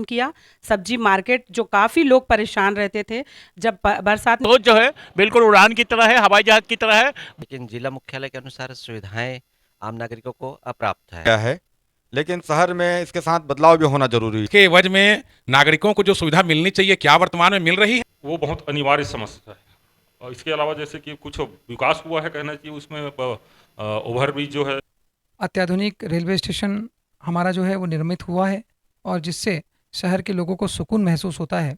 किया। सब्जी मार्केट जो काफ़ी लोग परेशान रहते थे जब बरसात में। तो जो है बिल्कुल उड़ान की तरह है, हवाई जहाज की तरह है। लेकिन जिला मुख्यालय के अनुसार सुविधाएं आम नागरिकों को अप्राप्त है। क्या है, लेकिन शहर में इसके साथ बदलाव भी होना जरूरी है। के एवज में नागरिकों को जो सुविधा मिलनी चाहिए, क्या वर्तमान में मिल रही है? वो बहुत अनिवार्य समस्या है। और इसके अलावा जैसे कि कुछ विकास हुआ है कहना चाहिए, उसमें ओवरब्रिज जो है। अत्याधुनिक रेलवे स्टेशन हमारा जो है वो निर्मित हुआ है और जिससे शहर के लोगों को सुकून महसूस होता है।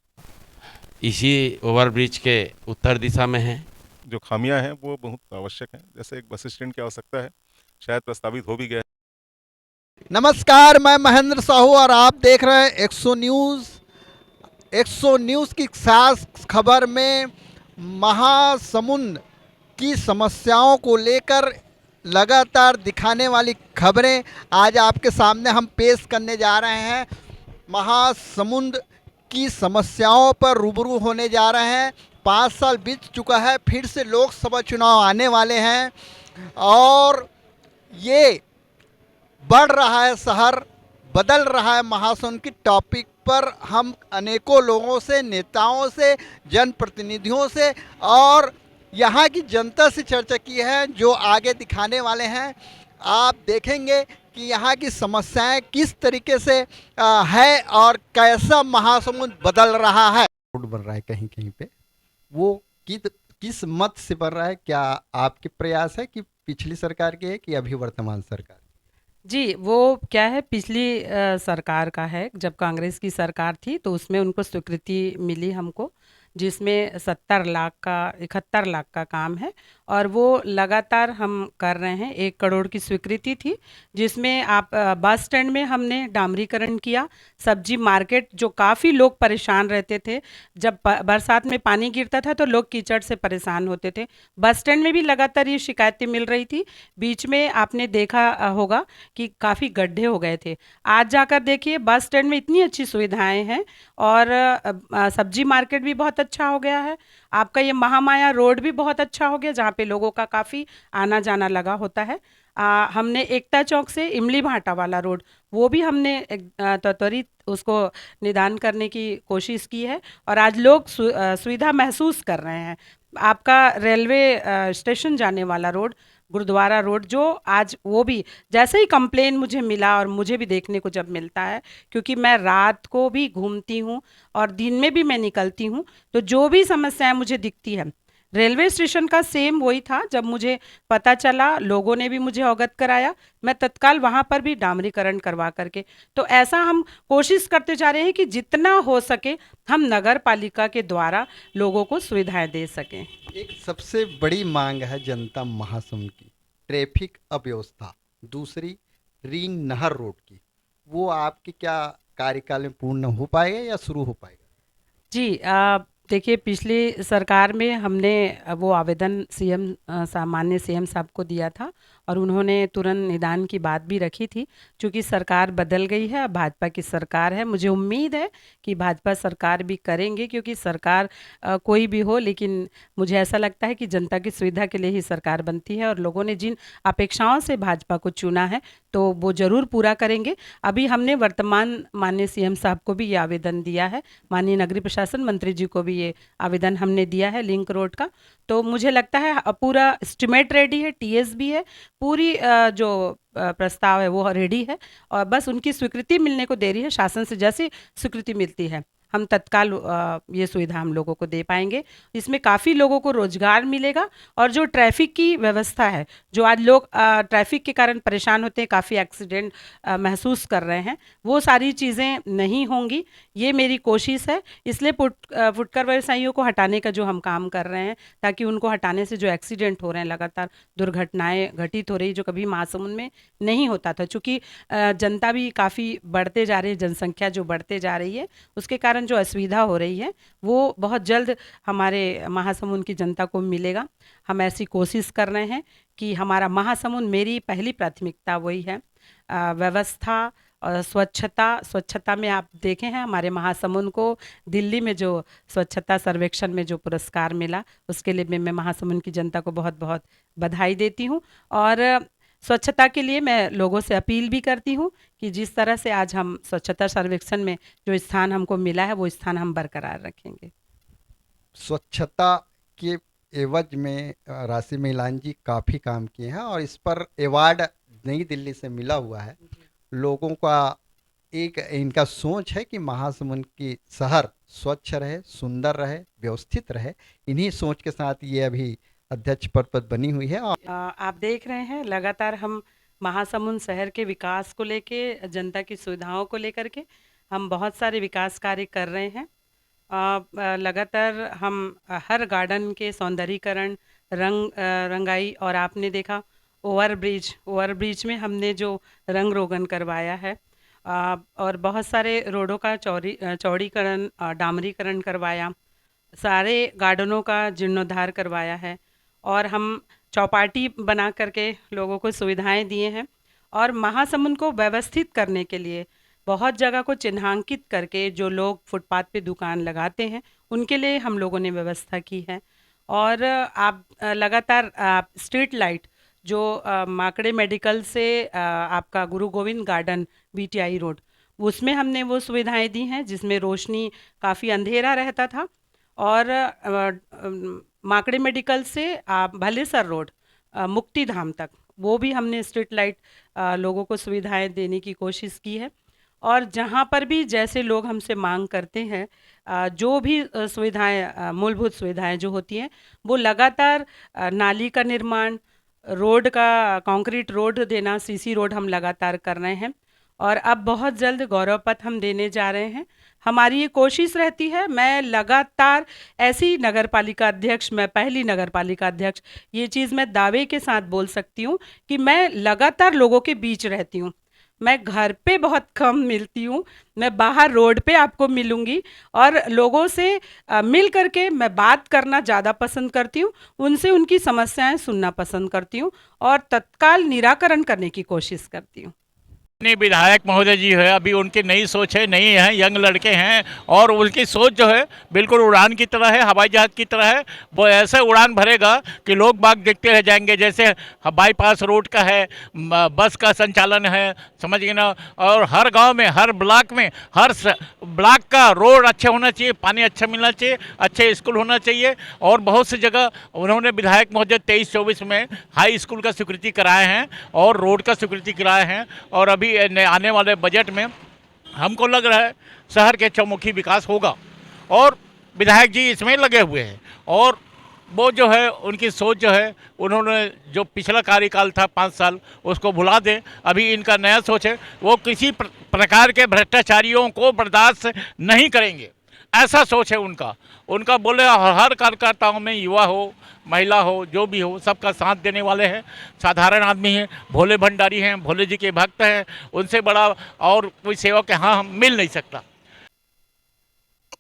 इसी ओवरब्रिज के उत्तर दिशा में है। जो खामियां हैं वो बहुत आवश्यक हैं, जैसे एक बस स्टैंड की आवश्यकता है, शायद प्रस्तावित हो भी गया है। नमस्कार, मैं महेंद्र साहू और आप देख रहे हैं 100 न्यूज़। 100 न्यूज़ की खास खबर में महासमुंद की समस्याओं को लेकर लगातार दिखाने वाली खबरें आज आपके सामने हम पेश करने जा रहे हैं। महासमुंद की समस्याओं पर रूबरू होने जा रहे हैं। 5 साल बीत चुका है, फिर से लोकसभा चुनाव आने वाले हैं और ये बढ़ रहा है शहर, बदल रहा है महासमुंद की टॉपिक पर हम अनेकों लोगों से, नेताओं से, जनप्रतिनिधियों से और यहाँ की जनता से चर्चा की है, जो आगे दिखाने वाले हैं। आप देखेंगे कि यहाँ की समस्याएं किस तरीके से है और कैसा महासमुंद बदल रहा है। रोड बन रहा है कहीं कहीं पे, वो किस मत से बन रहा है? क्या आपके प्रयास है कि पिछली सरकार की है कि अभी वर्तमान सरकार? जी, वो क्या है, पिछली सरकार का है। जब कांग्रेस की सरकार थी तो उसमें उनको स्वीकृति मिली हमको, जिसमें 70 लाख का 71 लाख का काम है और वो लगातार हम कर रहे हैं। 1 करोड़ की स्वीकृति थी, जिसमें आप बस स्टैंड में हमने डामरीकरण किया। सब्जी मार्केट जो काफ़ी लोग परेशान रहते थे, जब बरसात में पानी गिरता था तो लोग कीचड़ से परेशान होते थे। बस स्टैंड में भी लगातार ये शिकायतें मिल रही थी। बीच में आपने देखा होगा कि काफ़ी गड्ढे हो गए थे। आज जाकर देखिए, बस स्टैंड में इतनी अच्छी सुविधाएं हैं और सब्जी मार्केट भी बहुत अच्छा हो गया है। आपका ये महामाया रोड भी बहुत अच्छा हो गया, जहाँ पे लोगों का काफ़ी आना जाना लगा होता है। हमने एकता चौक से इमली भाटा वाला रोड, वो भी हमने त्वरित उसको निदान करने की कोशिश की है और आज लोग सुविधा महसूस कर रहे हैं। आपका रेलवे स्टेशन जाने वाला रोड, गुरुद्वारा रोड, जो आज वो भी जैसे ही कंप्लेन मुझे मिला और मुझे भी देखने को जब मिलता है, क्योंकि मैं रात को भी घूमती हूँ और दिन में भी मैं निकलती हूँ, तो जो भी समस्याएं मुझे दिखती है, रेलवे स्टेशन का सेम वही था। जब मुझे पता चला, लोगों ने भी मुझे अवगत कराया, मैं तत्काल वहाँ पर भी डामरीकरण करवा करके, तो ऐसा हम कोशिश करते जा रहे हैं कि जितना हो सके हम नगर पालिका के द्वारा लोगों को सुविधाएं दे सकें। एक सबसे बड़ी मांग है जनता महासमुंद की, ट्रैफिक अव्यवस्था। दूसरी रिंग नहर रोड की, वो आपके क्या कार्यकाल में पूर्ण हो पाएगा या शुरू हो पाएगा? जी, देखिए, पिछली सरकार में हमने वो आवेदन सीएम सामान्य सीएम साहब को दिया था और उन्होंने तुरंत निदान की बात भी रखी थी। क्योंकि सरकार बदल गई है, अब भाजपा की सरकार है। मुझे उम्मीद है कि भाजपा सरकार भी करेंगे, क्योंकि सरकार कोई भी हो, लेकिन मुझे ऐसा लगता है कि जनता की सुविधा के लिए ही सरकार बनती है और लोगों ने जिन अपेक्षाओं से भाजपा को चुना है तो वो ज़रूर पूरा करेंगे। अभी हमने वर्तमान माननीय सीएम साहब को भी ये आवेदन दिया है, माननीय नगरीय प्रशासन मंत्री जी को भी ये आवेदन हमने दिया है लिंक रोड का। तो मुझे लगता है पूरा एस्टिमेट रेडी है, टीएस भी है, पूरी जो प्रस्ताव है वो रेडी है और बस उनकी स्वीकृति मिलने को देरी है। शासन से जैसी स्वीकृति मिलती है हम तत्काल ये सुविधा हम लोगों को दे पाएंगे। इसमें काफ़ी लोगों को रोजगार मिलेगा और जो ट्रैफिक की व्यवस्था है, जो आज लोग ट्रैफिक के कारण परेशान होते हैं, काफ़ी एक्सीडेंट महसूस कर रहे हैं, वो सारी चीज़ें नहीं होंगी, ये मेरी कोशिश है। इसलिए फुटकर व्यवसायियों को हटाने का जो हम काम कर रहे हैं, ताकि उनको हटाने से जो एक्सीडेंट हो रहे हैं, लगातार दुर्घटनाएँ घटित हो रही, जो कभी महासमुंद में नहीं होता था। चूँकि जनता भी काफ़ी बढ़ते जा रही है, जनसंख्या जो बढ़ते जा रही है, उसके कारण जो असुविधा हो रही है वो बहुत जल्द हमारे महासमुंद की जनता को मिलेगा। हम ऐसी कोशिश कर रहे हैं कि हमारा महासमुंद, मेरी पहली प्राथमिकता वही है, व्यवस्था और स्वच्छता में आप देखे हैं हमारे महासमुंद को दिल्ली में जो स्वच्छता सर्वेक्षण में जो पुरस्कार मिला, उसके लिए मैं महासमुंद की जनता को बहुत बहुत बधाई देती हूँ। और स्वच्छता के लिए मैं लोगों से अपील भी करती हूँ कि जिस तरह से आज हम स्वच्छता सर्वेक्षण में जो स्थान हमको मिला है वो स्थान हम बरकरार रखेंगे। स्वच्छता के एवज में राशि मिलान जी काफ़ी काम किए हैं और इस पर अवार्ड नई दिल्ली से मिला हुआ है। लोगों का एक इनका सोच है कि महासमुंद की शहर स्वच्छ रहे, सुंदर रहे, व्यवस्थित रहे। इन्हीं सोच के साथ ये अभी अध्यक्ष पद पर बनी हुई है। और आप देख रहे हैं लगातार हम महासमुंद शहर के विकास को लेके, जनता की सुविधाओं को लेकर के हम बहुत सारे विकास कार्य कर रहे हैं। लगातार हम हर गार्डन के सौंदर्यीकरण, रंगाई, और आपने देखा ओवरब्रिज में हमने जो रंग रोगन करवाया है, और बहुत सारे रोडों का चौड़ीकरण, डामरीकरण करवाया, सारे गार्डनों का जीर्णोद्धार करवाया है, और हम चौपाटी बना करके लोगों को सुविधाएं दिए हैं। और महासमुंद को व्यवस्थित करने के लिए बहुत जगह को चिन्हांकित करके जो लोग फुटपाथ पे दुकान लगाते हैं उनके लिए हम लोगों ने व्यवस्था की है। और आप लगातार स्ट्रीट लाइट जो माकड़े मेडिकल से आपका गुरु गोविंद गार्डन बीटीआई रोड, उसमें हमने वो सुविधाएं दी हैं जिसमें रोशनी, काफ़ी अंधेरा रहता था। और माकड़े मेडिकल से भलेसर रोड, मुक्तिधाम तक, वो भी हमने स्ट्रीट लाइट लोगों को सुविधाएं देने की कोशिश की है। और जहाँ पर भी जैसे लोग हमसे मांग करते हैं, जो भी सुविधाएं, मूलभूत सुविधाएं जो होती हैं, वो लगातार नाली का निर्माण, रोड का कंक्रीट रोड देना, सीसी रोड हम लगातार कर रहे हैं। और अब बहुत जल्द गौरव पथ हम देने जा रहे हैं। हमारी ये कोशिश रहती है, मैं लगातार ऐसी नगर पालिका अध्यक्ष, मैं पहली नगर पालिका अध्यक्ष, ये चीज़ मैं दावे के साथ बोल सकती हूँ कि मैं लगातार लोगों के बीच रहती हूँ। मैं घर पे बहुत कम मिलती हूँ, मैं बाहर रोड पे आपको मिलूँगी और लोगों से मिल करके मैं बात करना ज़्यादा पसंद करती हूँ, उनसे उनकी समस्याएं सुनना पसंद करती हूँ और तत्काल निराकरण करने की कोशिश करती हूँ। अपने विधायक महोदय जी है, अभी उनकी नई सोच है, नई है, यंग लड़के हैं और उनकी सोच जो है बिल्कुल उड़ान की तरह है, हवाई जहाज की तरह है। वो ऐसे उड़ान भरेगा कि लोग बाग देखते रह जाएंगे। जैसे बाईपास रोड का है, बस का संचालन है, समझ गए ना। और हर गांव में, हर ब्लॉक में, हर ब्लॉक का रोड अच्छा होना चाहिए, पानी अच्छा मिलना चाहिए, अच्छे स्कूल होना चाहिए। और बहुत सी जगह उन्होंने विधायक महोदय 23-24 में हाई स्कूल का स्वीकृति कराए हैं और रोड का स्वीकृति कराए हैं। और अभी आने वाले बजट में हमको लग रहा है शहर के चौमुखी विकास होगा और विधायक जी इसमें लगे हुए हैं। और वो जो है उनकी सोच जो है, उन्होंने जो पिछला कार्यकाल था 5 साल, उसको भुला दें। अभी इनका नया सोच है, वो किसी प्रकार के भ्रष्टाचारियों को बर्दाश्त नहीं करेंगे, ऐसा सोच है उनका। उनका बोले हर कार्यकर्ताओं में, युवा हो, महिला हो, जो भी हो, सबका साथ देने वाले हैं, साधारण आदमी हैं, भोले भंडारी हैं, भोले जी के भक्त हैं। उनसे बड़ा और कोई सेवक यहाँ हम मिल नहीं सकता।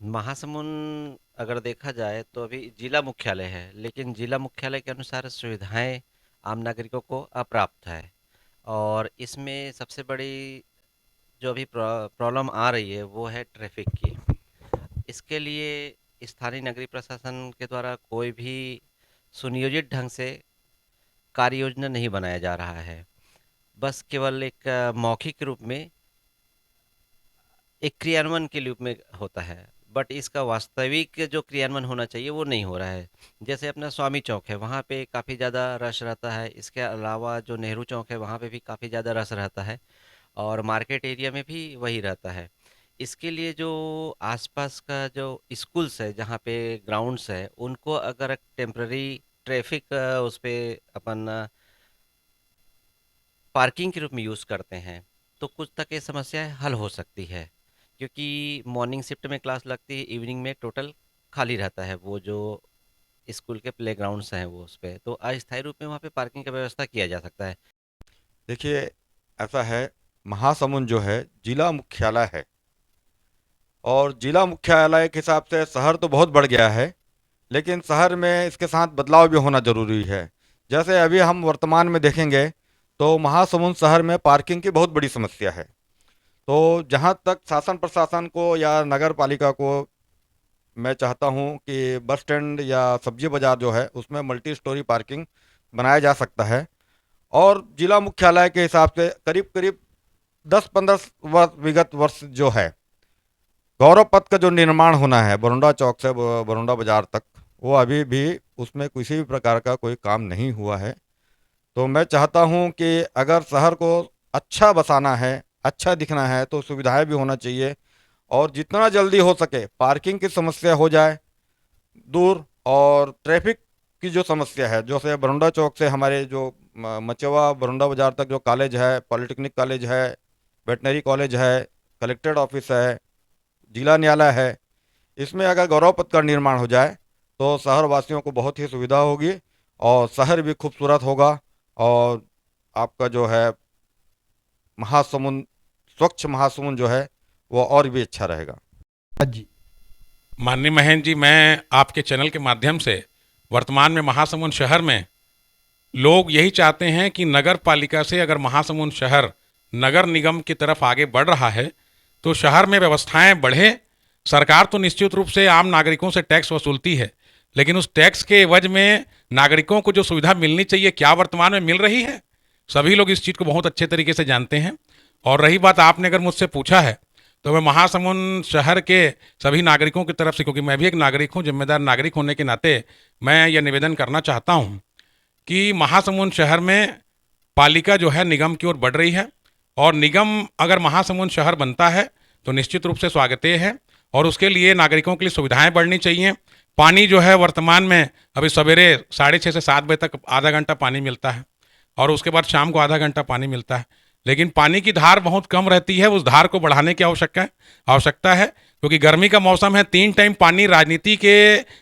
महासमुंद अगर देखा जाए तो अभी जिला मुख्यालय है, लेकिन जिला मुख्यालय के अनुसार सुविधाएं आम नागरिकों को अप्राप्त है। और इसमें सबसे बड़ी जो अभी प्रॉब्लम आ रही है वो है ट्रैफिक की। इसके लिए स्थानीय नगरीय प्रशासन के द्वारा कोई भी सुनियोजित ढंग से कार्य योजना नहीं बनाया जा रहा है। बस केवल एक मौखिक रूप में, एक क्रियान्वयन के रूप में होता है, बट इसका वास्तविक जो क्रियान्वयन होना चाहिए वो नहीं हो रहा है। जैसे अपना स्वामी चौक है, वहाँ पे काफ़ी ज़्यादा रश रहता है। इसके अलावा जो नेहरू चौक है वहाँ पे भी काफ़ी ज़्यादा रश रहता है और मार्केट एरिया में भी वही रहता है। इसके लिए जो आसपास का जो स्कूल्स है, जहाँ पे ग्राउंड्स है, उनको अगर टेम्पररी ट्रैफिक उस पर अपन पार्किंग के रूप में यूज़ करते हैं तो कुछ तक ये समस्या हल हो सकती है। क्योंकि मॉर्निंग शिफ्ट में क्लास लगती है, इवनिंग में टोटल खाली रहता है वो जो स्कूल के प्लेग्राउंड्स हैं वो उस पर, तो अस्थायी रूप में वहाँ पे पार्किंग का व्यवस्था किया जा सकता है। देखिए, ऐसा है, महासमुंद जो है जिला मुख्यालय है और जिला मुख्यालय के हिसाब से शहर तो बहुत बढ़ गया है, लेकिन शहर में इसके साथ बदलाव भी होना ज़रूरी है। जैसे अभी हम वर्तमान में देखेंगे तो महासमुंद शहर में पार्किंग की बहुत बड़ी समस्या है। तो जहाँ तक शासन प्रशासन को या नगर पालिका को, मैं चाहता हूँ कि बस स्टैंड या सब्जी बाज़ार जो है उसमें मल्टी स्टोरी पार्किंग बनाया जा सकता है और जिला मुख्यालय के हिसाब से करीब करीब 10-15 विगत वर्ष जो है गौरव पथ का जो निर्माण होना है बरौंडा चौक से बरौंडा बाजार तक, वो अभी भी उसमें किसी भी प्रकार का कोई काम नहीं हुआ है। तो मैं चाहता हूं कि अगर शहर को अच्छा बसाना है, अच्छा दिखना है, तो सुविधाएं भी होना चाहिए और जितना जल्दी हो सके पार्किंग की समस्या हो जाए दूर, और ट्रैफिक की जो समस्या है, जैसे बरौंडा चौक से हमारे जो मचवा बरौंडा बाजार तक जो कॉलेज है, पॉलिटेक्निक कॉलेज है, वेटनरी कॉलेज है, कलेक्ट्रेट ऑफिस है, जिला न्यायालय है, इसमें अगर गौरव पथ का निर्माण हो जाए तो शहर वासियों को बहुत ही सुविधा होगी और शहर भी खूबसूरत होगा और आपका जो है महासमुंद, स्वच्छ महासमुंद जो है वो और भी अच्छा रहेगा। जी माननीय महेंद्र जी, मैं आपके चैनल के माध्यम से वर्तमान में महासमुंद शहर में लोग यही चाहते हैं कि नगर पालिका से अगर महासमुंद शहर नगर निगम की तरफ आगे बढ़ रहा है तो शहर में व्यवस्थाएं बढ़े। सरकार तो निश्चित रूप से आम नागरिकों से टैक्स वसूलती है, लेकिन उस टैक्स के एवज में नागरिकों को जो सुविधा मिलनी चाहिए क्या वर्तमान में मिल रही है? सभी लोग इस चीज़ को बहुत अच्छे तरीके से जानते हैं। और रही बात, आपने अगर मुझसे पूछा है तो मैं महासमुंद शहर के सभी नागरिकों की तरफ से, क्योंकि मैं भी एक नागरिक हूँ, जिम्मेदार नागरिक होने के नाते मैं यह निवेदन करना चाहता हूँ कि महासमुंद शहर में पालिका जो है निगम की ओर बढ़ रही है और निगम अगर महासमुंद शहर बनता है तो निश्चित रूप से स्वागतेय है और उसके लिए नागरिकों के लिए सुविधाएं बढ़नी चाहिए। पानी जो है वर्तमान में अभी सवेरे 6:30 से 7 बजे तक आधा घंटा पानी मिलता है और उसके बाद शाम को आधा घंटा पानी मिलता है, लेकिन पानी की धार बहुत कम रहती है। उस धार को बढ़ाने की आवश्यकता है क्योंकि गर्मी का मौसम है। 3 टाइम पानी राजनीति के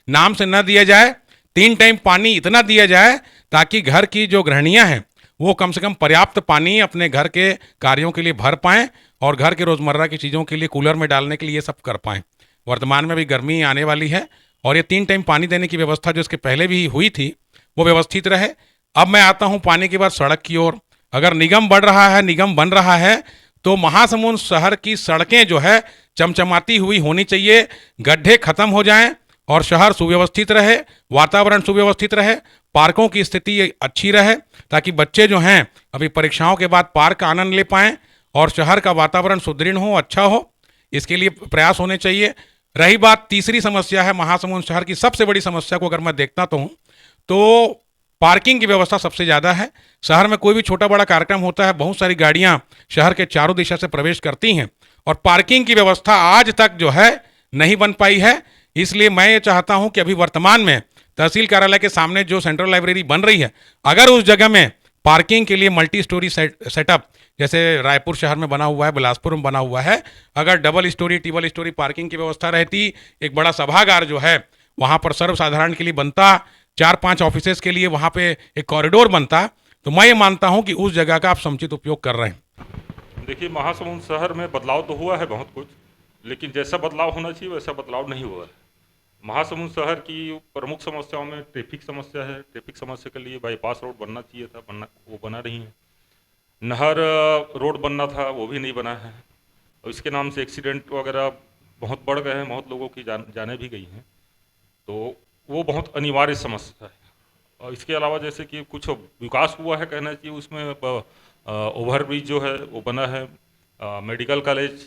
नाम से न दिया जाए, 3 टाइम पानी इतना दिया जाए ताकि घर की जो गृहिणियाँ हैं वो कम से कम पर्याप्त पानी अपने घर के कार्यों के लिए भर पाएँ और घर के रोज़मर्रा की चीज़ों के लिए कूलर में डालने के लिए ये सब कर पाएँ। वर्तमान में भी गर्मी आने वाली है और ये 3 टाइम पानी देने की व्यवस्था जो इसके पहले भी हुई थी वो व्यवस्थित रहे। अब मैं आता हूँ पानी के बाद सड़क की ओर। अगर निगम बढ़ रहा है, निगम बन रहा है तो महासमुंद शहर की सड़कें जो है चमचमाती हुई होनी चाहिए, गड्ढे खत्म हो जाएं और शहर सुव्यवस्थित रहे, वातावरण सुव्यवस्थित रहे, पार्कों की स्थिति अच्छी रहे ताकि बच्चे जो हैं अभी परीक्षाओं के बाद पार्क का आनंद ले पाएँ और शहर का वातावरण सुदृढ़ हो, अच्छा हो, इसके लिए प्रयास होने चाहिए। रही बात तीसरी समस्या है महासमुंद शहर की, सबसे बड़ी समस्या को अगर मैं देखता तो पार्किंग की व्यवस्था सबसे ज़्यादा है। शहर में कोई भी छोटा बड़ा कार्यक्रम होता है, बहुत सारी गाड़ियां शहर के चारों दिशा से प्रवेश करती हैं और पार्किंग की व्यवस्था आज तक जो है नहीं बन पाई है। इसलिए मैं ये चाहता हूं कि अभी वर्तमान में तहसील कार्यालय के सामने जो सेंट्रल लाइब्रेरी बन रही है, अगर उस जगह में पार्किंग के लिए मल्टी स्टोरी सेटअप जैसे रायपुर शहर में बना हुआ है, बिलासपुर में बना हुआ है, अगर double storey triple storey parking की व्यवस्था रहती, एक बड़ा सभागार जो है वहाँ पर सर्वसाधारण के लिए बनता, 4-5 ऑफिसेज के लिए वहाँ पे एक कॉरिडोर बनता, तो मैं ये मानता हूँ कि उस जगह का आप समुचित उपयोग कर रहे हैं। देखिए, महासमुंद शहर में बदलाव तो हुआ है बहुत कुछ, लेकिन जैसा बदलाव होना चाहिए वैसा बदलाव नहीं हुआ है। महासमुंद शहर की प्रमुख समस्याओं में ट्रैफिक समस्या है। ट्रैफिक समस्या के लिए बाईपास रोड बनना चाहिए था, वो बना नहीं है। नहर रोड बनना था, वो भी नहीं बना है और इसके नाम से एक्सीडेंट वगैरह बहुत बढ़ गए हैं, बहुत लोगों की जानें भी गई हैं, तो वो बहुत अनिवार्य समस्या है। और इसके अलावा जैसे कि कुछ विकास हुआ है कहना चाहिए, उसमें ओवरब्रिज जो है वो बना है, मेडिकल कॉलेज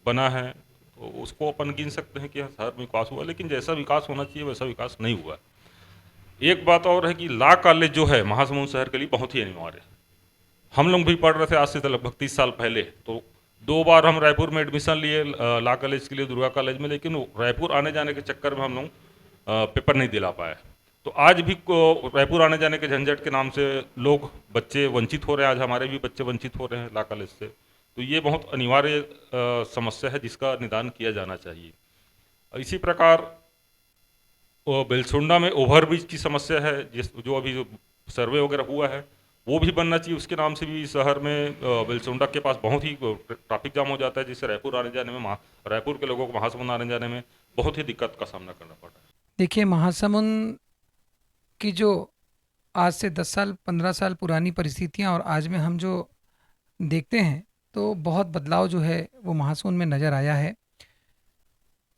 बना है, तो उसको अपन गिन सकते हैं कि शहर में विकास हुआ, लेकिन जैसा विकास होना चाहिए वैसा विकास नहीं हुआ। एक बात और है कि लॉ कॉलेज जो है महासमुंद शहर के लिए बहुत ही अनिवार्य है। हम लोग भी पढ़ रहे थे आज से लगभग 30 साल पहले, तो 2 बार हम रायपुर में एडमिशन लिए लॉ कॉलेज के लिए, दुर्गा कॉलेज में, लेकिन रायपुर आने जाने के चक्कर में हम लोग पेपर नहीं दिला पाए। तो आज भी रायपुर आने जाने के झंझट के नाम से लोग, बच्चे वंचित हो रहे हैं। आज हमारे भी बच्चे वंचित हो रहे हैं लॉ कॉलेज से, तो ये बहुत अनिवार्य समस्या है जिसका निदान किया जाना चाहिए। इसी प्रकार बेलसोंडा में ओवरब्रिज की समस्या है, जो अभी सर्वे वगैरह हुआ है वो भी बनना चाहिए। उसके नाम से भी शहर में बेलसोंडा के पास बहुत ही ट्रैफिक जाम हो जाता है, जिससे रायपुर आने जाने में, रायपुर के लोगों को महासमुंद आने जाने में बहुत ही दिक्कत का सामना करना पड़ रहा है। देखिए, महासमुंद की जो आज से 10 साल 15 साल पुरानी परिस्थितियां और आज में हम जो देखते हैं तो बहुत बदलाव जो है वो महासमुंद में नज़र आया है।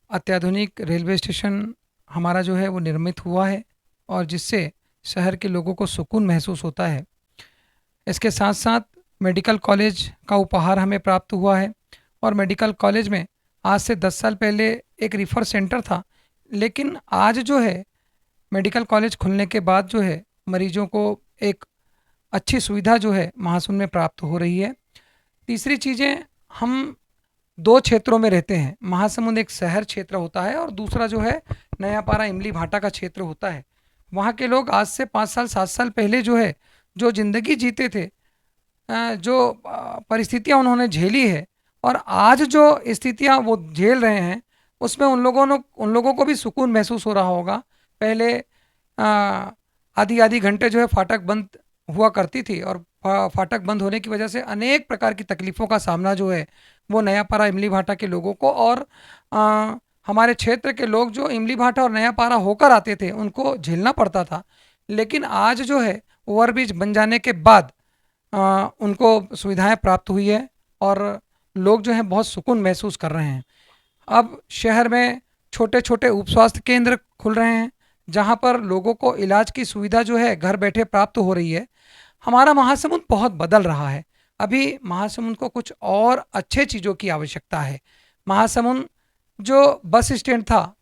अत्याधुनिक रेलवे स्टेशन हमारा जो है वो निर्मित हुआ है और जिससे शहर के लोगों को सुकून महसूस होता है। इसके साथ साथ मेडिकल कॉलेज का उपहार हमें प्राप्त हुआ है। और मेडिकल कॉलेज में आज से 10 साल पहले एक रिफ़र सेंटर था, लेकिन आज जो है मेडिकल कॉलेज खुलने के बाद जो है मरीजों को एक अच्छी सुविधा जो है महासमुंद में प्राप्त हो रही है। तीसरी चीज़ें, हम 2 क्षेत्रों में रहते हैं। महासमुंद एक शहर क्षेत्र होता है और दूसरा जो है नयापारा इमली भाटा का क्षेत्र होता है। वहाँ के लोग आज से 5 साल 7 साल पहले जो है जो ज़िंदगी जीते थे, जो परिस्थितियाँ उन्होंने झेली है और आज जो स्थितियाँ वो झेल रहे हैं, उसमें उन लोगों को भी सुकून महसूस हो रहा होगा। पहले आधी आधी घंटे जो है फाटक बंद हुआ करती थी और फाटक बंद होने की वजह से अनेक प्रकार की तकलीफ़ों का सामना जो है वो नयापारा इमली भाटा के लोगों को और हमारे क्षेत्र के लोग जो इमली भाटा और नयापारा होकर आते थे उनको झेलना पड़ता था। लेकिन आज जो है ओवरब्रिज बन जाने के बाद उनको सुविधाएं प्राप्त हुई है और लोग जो हैं बहुत सुकून महसूस कर रहे हैं। अब शहर में छोटे छोटे उप स्वास्थ्य केंद्र खुल रहे हैं जहां पर लोगों को इलाज की सुविधा जो है घर बैठे प्राप्त हो रही है। हमारा महासमुंद बहुत बदल रहा है। अभी महासमुंद को कुछ और अच्छे चीज़ों की आवश्यकता है। महासमुंद जो बस स्टैंड था,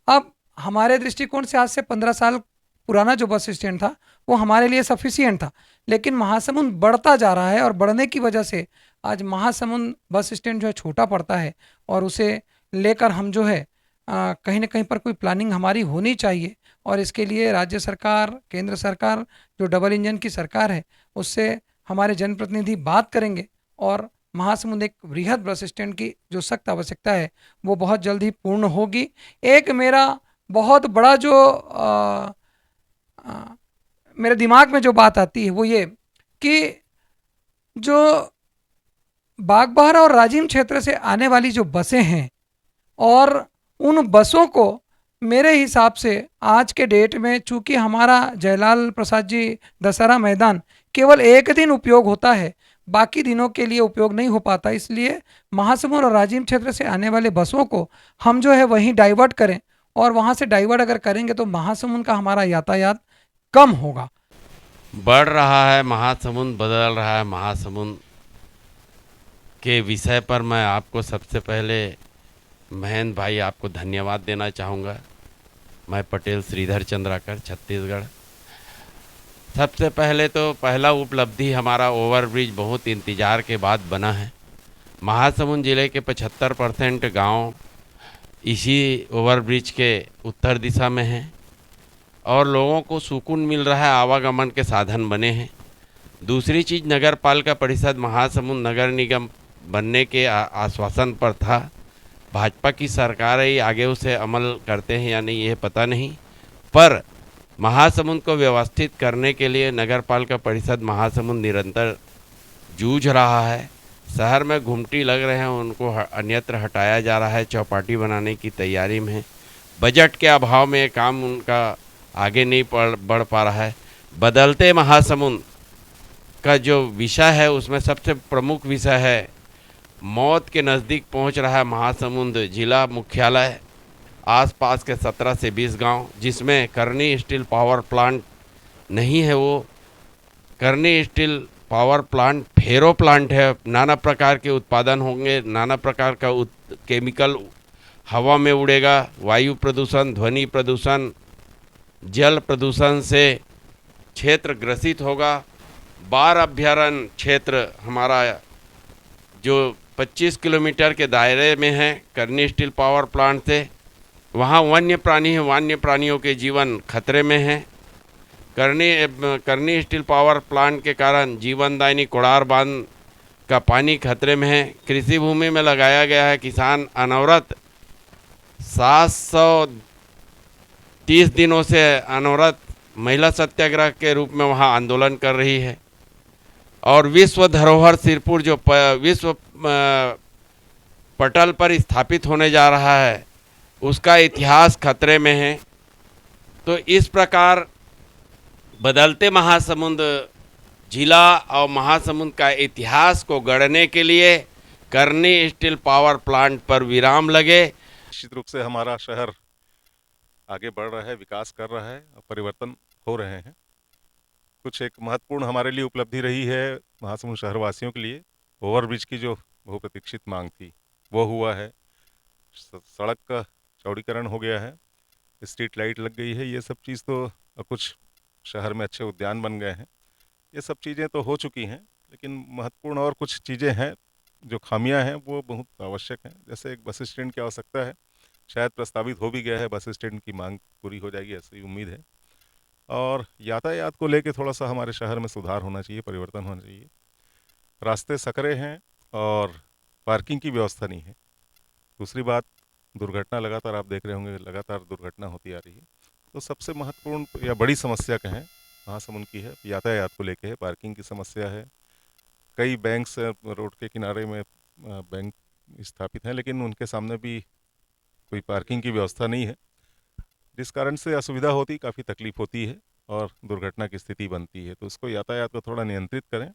अब हमारे दृष्टिकोण से आज से 15 साल पुराना जो बस स्टैंड था वो हमारे लिए सफिशिएंट था, लेकिन महासमुंद बढ़ता जा रहा है और बढ़ने की वजह से आज महासमुंद बस स्टैंड जो है छोटा पड़ता है और उसे लेकर हम जो है कहीं ना कहीं पर कोई प्लानिंग हमारी होनी चाहिए। और इसके लिए राज्य सरकार, केंद्र सरकार जो डबल इंजन की सरकार है उससे हमारे जनप्रतिनिधि बात करेंगे और महासमुंद एक बृहद बस स्टैंड की जो सख्त आवश्यकता है वो बहुत जल्द ही पूर्ण होगी। एक मेरा बहुत बड़ा जो मेरे दिमाग में जो बात आती है वो ये कि जो बागबाहरा और राजिम क्षेत्र से आने वाली जो बसें हैं और उन बसों को मेरे हिसाब से आज के डेट में, चूंकि हमारा जयलाल प्रसाद जी दशहरा मैदान केवल एक दिन उपयोग होता है, बाकी दिनों के लिए उपयोग नहीं हो पाता, इसलिए महासमुंद और राजिम क्षेत्र से आने वाले बसों को हम जो है वहीं डाइवर्ट करें और वहाँ से डाइवर्ट अगर करेंगे तो महासमुंद का हमारा यातायात कम होगा। बढ़ रहा है महासमुंद, बदल रहा है महासमुंद के विषय पर मैं आपको सबसे पहले महेंद्र भाई आपको धन्यवाद देना चाहूँगा। मैं पटेल श्रीधर चंद्राकर, छत्तीसगढ़। सबसे पहले तो पहला उपलब्धि हमारा ओवरब्रिज बहुत इंतज़ार के बाद बना है। महासमुंद ज़िले के 75% गांव इसी ओवरब्रिज के उत्तर दिशा में हैं और लोगों को सुकून मिल रहा है, आवागमन के साधन बने हैं। दूसरी चीज़, नगर पालिका परिषद महासमुंद नगर निगम बनने के आश्वासन पर था। भाजपा की सरकार ही आगे उसे अमल करते हैं या नहीं ये पता नहीं, पर महासमुंद को व्यवस्थित करने के लिए नगर पालिका परिषद महासमुंद निरंतर जूझ रहा है। शहर में घुमटी लग रहे हैं, उनको अन्यत्र हटाया जा रहा है, चौपाटी बनाने की तैयारी में है। बजट के अभाव में काम उनका आगे नहीं बढ़ पा रहा है। बदलते महासमुंद का जो विषय है उसमें सबसे प्रमुख विषय है मौत के नज़दीक पहुंच रहा है महासमुंद जिला मुख्यालय, आसपास के 17 से 20 गांव, जिसमें करनी स्टील पावर प्लांट नहीं है। वो करनी स्टील पावर प्लांट फेरो प्लांट है। नाना प्रकार के उत्पादन होंगे, नाना प्रकार का केमिकल हवा में उड़ेगा। वायु प्रदूषण, ध्वनि प्रदूषण, जल प्रदूषण से क्षेत्र ग्रसित होगा। बाढ़ अभ्यारण्य क्षेत्र हमारा जो 25 किलोमीटर के दायरे में है करनी स्टील पावर प्लांट से, वहाँ वन्य प्राणी हैं, वन्य प्राणियों के जीवन खतरे में हैं। करनी स्टील पावर प्लांट के कारण जीवनदायिनी कोड़ार बांध का पानी खतरे में है। कृषि भूमि में लगाया गया है किसान अनवरत 730 दिनों से अनवरत महिला सत्याग्रह के रूप में वहाँ आंदोलन कर रही है। और विश्व धरोहर सिरपुर जो विश्व पटल पर स्थापित होने जा रहा है उसका इतिहास खतरे में है। तो इस प्रकार बदलते महासमुंद जिला और महासमुंद का इतिहास को गढ़ने के लिए करनी स्टील पावर प्लांट पर विराम लगे। निश्चित रूप से हमारा शहर आगे बढ़ रहा है, विकास कर रहा है और परिवर्तन हो रहे हैं। कुछ एक महत्वपूर्ण हमारे लिए उपलब्धि रही है महासमुंद शहरवासियों के लिए। ओवरब्रिज की जो बहुप्रतीक्षित मांग थी वो हुआ है, सड़क का चौड़ीकरण हो गया है, स्ट्रीट लाइट लग गई है, ये सब चीज़ तो कुछ शहर में अच्छे उद्यान बन गए हैं, ये सब चीज़ें तो हो चुकी हैं। लेकिन महत्वपूर्ण और कुछ चीज़ें हैं जो खामियां हैं वो बहुत आवश्यक हैं। जैसे एक बस स्टैंड की आवश्यकता है, शायद प्रस्तावित हो भी गया है, बस स्टैंड की मांग पूरी हो जाएगी ऐसी उम्मीद है। और यातायात को लेके थोड़ा सा हमारे शहर में सुधार होना चाहिए, परिवर्तन होना चाहिए। रास्ते सकरे हैं और पार्किंग की व्यवस्था नहीं है। दूसरी बात, दुर्घटना लगातार आप देख रहे होंगे, लगातार दुर्घटना होती आ रही है। तो सबसे महत्वपूर्ण या बड़ी समस्या कहें महासमुंद की है, यातायात को लेके है, पार्किंग की समस्या है। कई बैंक्स रोड के किनारे में बैंक स्थापित हैं, लेकिन उनके सामने भी कोई पार्किंग की व्यवस्था नहीं है, जिस कारण से असुविधा होती, काफ़ी तकलीफ होती है और दुर्घटना की स्थिति बनती है। तो उसको यातायात को थोड़ा नियंत्रित करें